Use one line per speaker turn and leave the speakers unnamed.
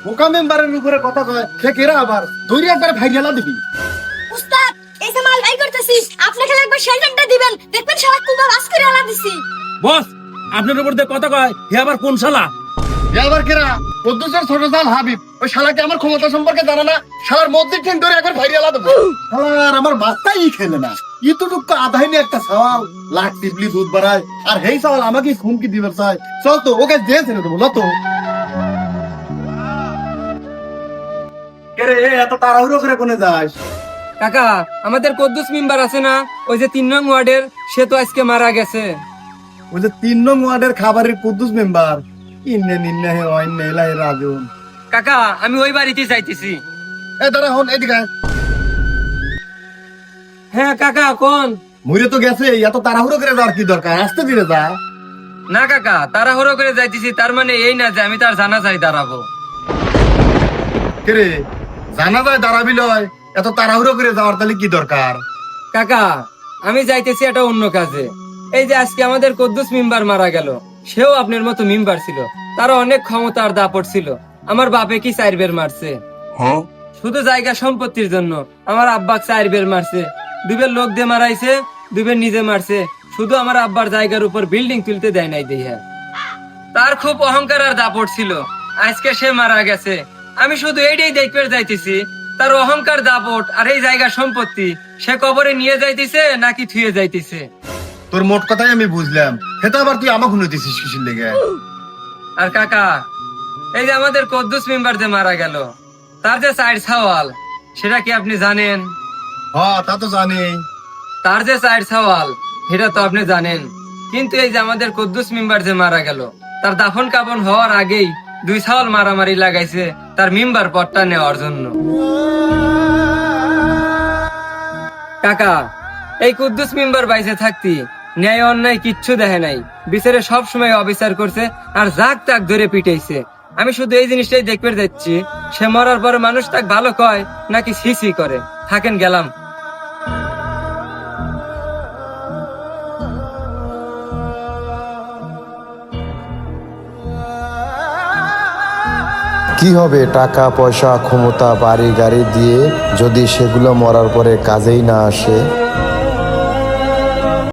বোকা মেম্বারের উপরে কথা কয় সে কেরা আবার দৌড়ি একবারে ভাইরালা দিবি।
উস্তাদ এই যে মাল ভাই করতেছি আপনি খালি একবার শেল্টারটা দিবেন দেখবেন শালা কুবা বাস করে আলা দিছি।
বস আপনার উপর দিয়ে কথা কয় হে আবার কোন শালা?
এ আবার কেরা? কদ্দুসের ছোট জাল হাবিব। ওই শালাকে আমার ক্ষমতা সম্পর্কে জানা না, শালার মধ্যে ঠেং ধরে একবার ভাইরালা দেবো। শালার আমার বাচ্চাই খেলে না, ইতুটুকু আধাইনি একটা সওয়াল লাখ টিপলি দুধ বাড়ায়, আর হেই সওয়াল আমাকে হুমকি দিবে চাই। চল তো ওকে দিয়ে ছেড়ে দেবো তো। কে রে এত তাড়াহুড়ো করে কোনে যাস?
কাকা আমাদের কদ্দুস মেম্বার আছে না, ওই যে 3 নং ওয়ার্ডের, সে তো আজকে মারা গেছে।
ওই যে 3 নং ওয়ার্ডের খাবারের কুদ্দুস মেম্বার, ইন্নে নিন্নে হে অইন্নে এলাই রাজুন।
কাকা আমি ওই বাড়িতে যাইতেছি।
এ দাঁড়া হন এদিকে আয়।
হ্যাঁ কাকা কোন?
মরে তো গেছে, এত তাড়াহুড়ো করে যাওয়ার কি দরকার? আস্তে ধীরে যা।
না কাকা তাড়াহুড়ো করে যাইতেছি তার মানে এই না যে আমি তার জানাজায় দাঁড়াবো।
কে রে জানা যায় দাঁড়াবি লয়, এত তাড়াহুড়ো করে যাওয়ার তাহলে কি দরকার?
কাকা আমি যাইতেছি একটা অন্য কাজে। এই যে আজকে আমাদের কদ্দুস মেম্বার মারা গেল, সেও আপনার মতো মেম্বার ছিল, তার অনেক ক্ষমতা আর দাপট ছিল। আমার বাপে কি 4 বের মারছে, শুধু জায়গা সম্পত্তির জন্য আমার আব্বা 4 বের মারছে, 2 বের লোক দিয়ে মারাইছে, 2 বের নিজে মারছে, শুধু আমার আব্বার জায়গার উপর বিল্ডিং তুলতে দেয় নাই দেয়া। তার খুব অহংকার আর দাপট ছিল, আজকে সে মারা গেছে। আমি শুধু এইটাই দেখতে যাইতেছি তার অহংকার দাপট আর এই জায়গা সম্পত্তি সে কবরে নিয়ে যাইতেছে নাকি থুয়ে যাইতেছে।
তোর মোট কথাই আমি বুঝলাম, সেটা আবার তুই আমাকে শুনেছিস কিসের লেগে?
আর কাকা এই যে আমাদের কদ্দুস মেম্বার যে মারা গেল, তার যে 4 সওয়াল সেটা কি আপনি জানেন?
হ্যাঁ তা তো জানি।
তার যে 4 সওয়াল সেটা তো আপনি জানেন, কিন্তু এই যে আমাদের কদ্দুস মেম্বার যে মারা গেল, তার দাফন কাফন হওয়ার আগেই 2 সওয়াল মারামারি লাগাইছে তার মেম্বার পদটা নেওয়ার জন্য। কাকা এই কুদ্দুস মেম্বার বাইসে থাকতি ন্যায় অন্যায় কিচ্ছু দেখে নাই, বিচারে সব সময় অবিচার করছে আর জাক তাক ধরে পিটাইছে। আমি শুধু এই জিনিসটাই দেখতে যাচ্ছি, সে মরার পরে মানুষ তাকে ভালো কয় নাকি ছিছি করে। থাকেন গেলাম।
কি হবে টাকা পয়সা ক্ষমতা বাড়ি গাড়ি দিয়ে যদি সেগুলো মরার পরে কাজেই না আসে?